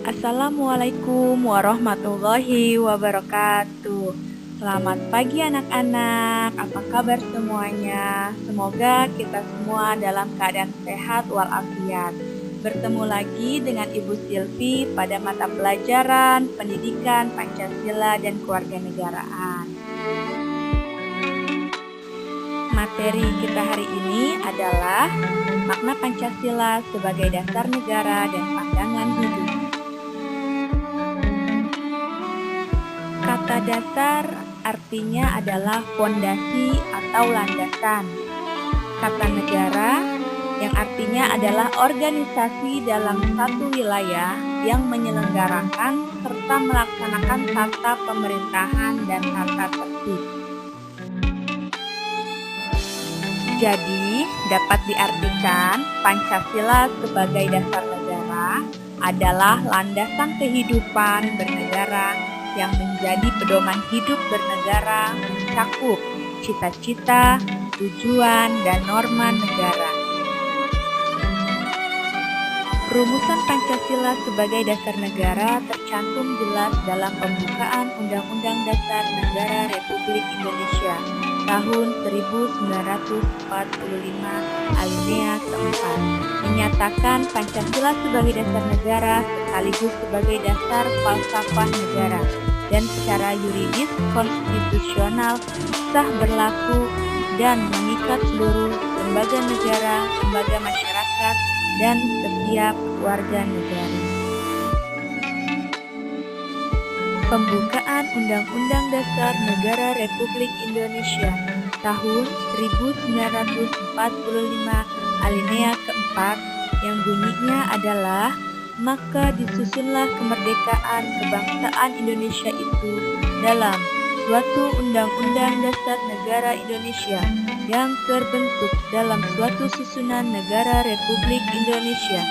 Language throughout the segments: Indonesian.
Assalamualaikum warahmatullahi wabarakatuh. Selamat pagi anak-anak, apa kabar semuanya? Semoga kita semua dalam keadaan sehat walafiat. Bertemu lagi dengan Ibu Silvi pada mata pelajaran Pendidikan Pancasila dan Kewarganegaraan. Materi kita hari ini adalah makna Pancasila sebagai dasar negara dan pandangan hidup. Kata dasar artinya adalah fondasi atau landasan. Kata negara yang artinya adalah organisasi dalam satu wilayah yang menyelenggarakan serta melaksanakan tata pemerintahan dan tata tertib. Jadi, dapat diartikan Pancasila sebagai dasar negara adalah landasan kehidupan bernegara yang menjadi pedoman hidup bernegara, mencakup cita-cita, tujuan, dan norma negara. Rumusan Pancasila sebagai dasar negara tercantum jelas dalam pembukaan Undang-Undang Dasar Negara Republik Indonesia tahun 1945 alinea keempat, menyatakan Pancasila sebagai dasar negara sekaligus sebagai dasar falsafah negara dan secara yuridis konstitusional sah berlaku dan mengikat seluruh lembaga negara, lembaga masyarakat, dan setiap warga negara. Pembukaan Undang-Undang Dasar Negara Republik Indonesia tahun 1945 alinea keempat yang bunyinya adalah maka disusunlah kemerdekaan kebangsaan Indonesia itu dalam suatu Undang-Undang Dasar Negara Indonesia yang terbentuk dalam suatu susunan negara Republik Indonesia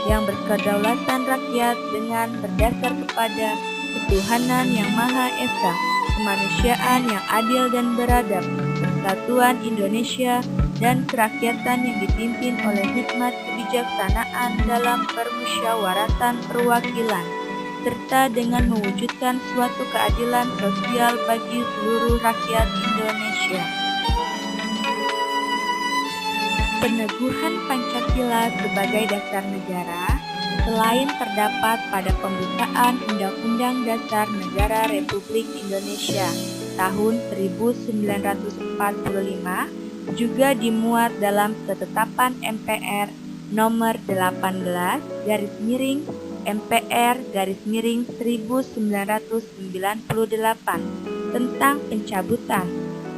yang berkedaulatan rakyat dengan berdasar kepada ketuhanan yang Maha Esa, kemanusiaan yang adil dan beradab, persatuan Indonesia, dan kerakyatan yang dipimpin oleh hikmat kebijaksanaan dalam permusyawaratan perwakilan, serta dengan mewujudkan suatu keadilan sosial bagi seluruh rakyat Indonesia. Peneguhan Pancasila sebagai dasar negara selain terdapat pada pembukaan Undang-Undang Dasar Negara Republik Indonesia tahun 1945, juga dimuat dalam Ketetapan MPR nomor 18 MPR 1998 tentang pencabutan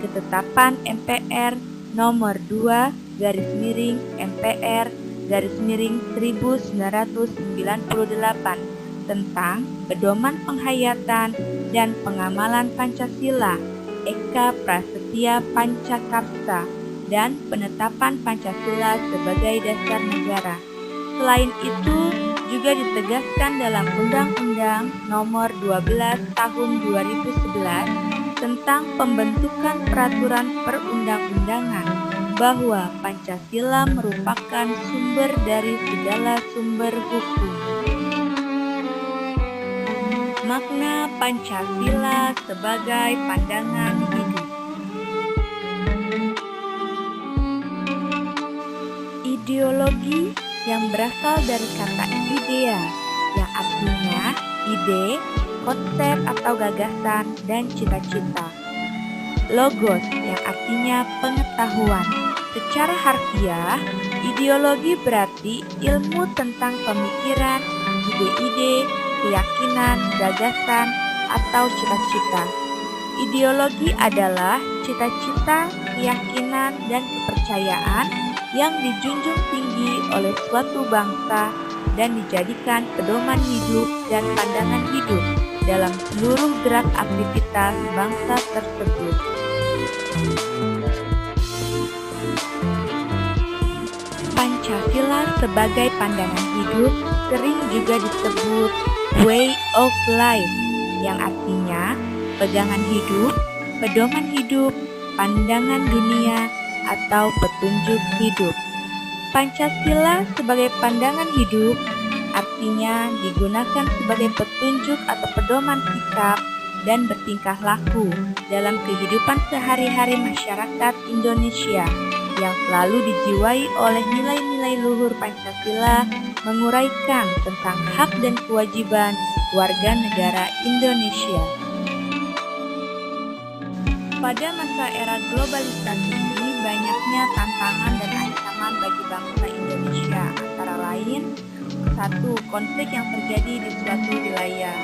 Ketetapan MPR nomor 2 MPR 1998 tentang pedoman penghayatan dan pengamalan Pancasila Eka Prasetya Pancakarsa dan penetapan Pancasila sebagai dasar negara. Selain itu juga ditegaskan dalam Undang-Undang Nomor 12 Tahun 2011 tentang pembentukan peraturan perundang-undangan bahwa Pancasila merupakan sumber dari segala sumber hukum. Makna Pancasila sebagai pandangan hidup. Ideologi yang berasal dari kata idea, yang artinya ide, konsep atau gagasan, dan cita-cita. Logos yang artinya pengetahuan. Secara harfiah, ideologi berarti ilmu tentang pemikiran, ide-ide, keyakinan, gagasan, atau cita-cita. Ideologi adalah cita-cita, keyakinan, dan kepercayaan yang dijunjung tinggi oleh suatu bangsa dan dijadikan pedoman hidup dan pandangan hidup dalam seluruh gerak aktivitas bangsa tersebut. Pancasila sebagai pandangan hidup sering juga disebut way of life, yang artinya pegangan hidup, pedoman hidup, pandangan dunia, atau petunjuk hidup. Pancasila sebagai pandangan hidup artinya digunakan sebagai petunjuk atau pedoman sikap dan bertingkah laku dalam kehidupan sehari-hari masyarakat Indonesia yang selalu dijiwai oleh nilai-nilai luhur Pancasila, menguraikan tentang hak dan kewajiban warga negara Indonesia. Pada masa era globalisasi ini, banyaknya tantangan dan ancaman bagi bangsa Indonesia, antara lain: 1. Konflik yang terjadi di suatu wilayah.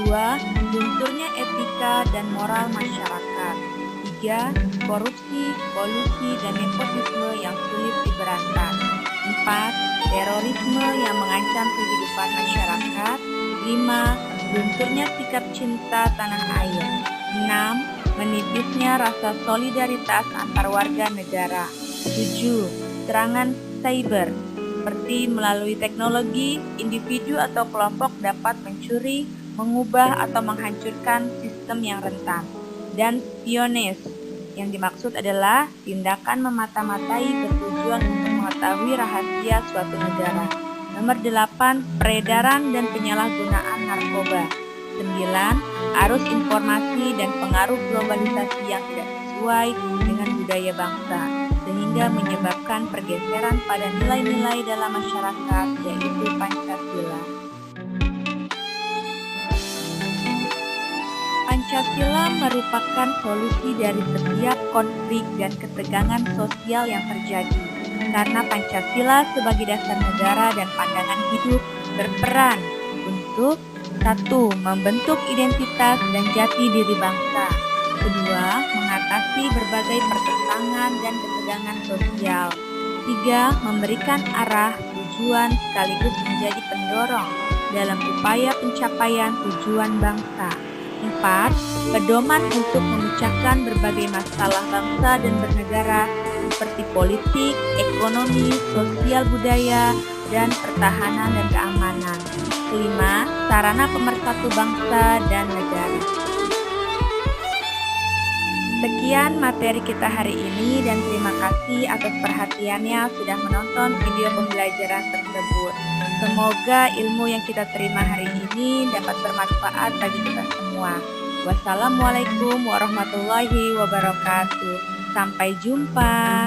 2. Lunturnya etika dan moral masyarakat. 3. Korupsi, kolusi, dan nepotisme yang sulit diberantas. 4. Terorisme yang mengancam kehidupan masyarakat. 5. Lunturnya sikap cinta tanah air. 6. Menipisnya rasa solidaritas antar warga negara. 7. Serangan cyber, seperti melalui teknologi, individu atau kelompok dapat mencuri, mengubah atau menghancurkan sistem yang rentan. Dan spionage, yang dimaksud adalah tindakan memata-matai bertujuan untuk mengetahui rahasia suatu negara. Nomor 8. Peredaran dan penyalahgunaan narkoba. 9. Arus informasi dan pengaruh globalisasi yang tidak sesuai dengan budaya bangsa, sehingga menyebabkan pergeseran pada nilai-nilai dalam masyarakat, yaitu Pancasila. Pancasila merupakan solusi dari setiap konflik dan ketegangan sosial yang terjadi, karena Pancasila sebagai dasar negara dan pandangan hidup berperan untuk: 1. Membentuk identitas dan jati diri bangsa. 2. Mengatasi berbagai pertentangan dan ketegangan sosial. 3. Memberikan arah, tujuan, sekaligus menjadi pendorong dalam upaya pencapaian tujuan bangsa. 4. Pedoman untuk memecahkan berbagai masalah bangsa dan bernegara, seperti politik, ekonomi, sosial budaya, dan pertahanan dan keamanan. 5. Sarana pemersatu bangsa dan negara. Sekian materi kita hari ini, dan terima kasih atas perhatiannya sudah menonton video pembelajaran tersebut. Semoga ilmu yang kita terima hari ini dapat bermanfaat bagi kita semua. Wassalamualaikum warahmatullahi wabarakatuh. Sampai jumpa.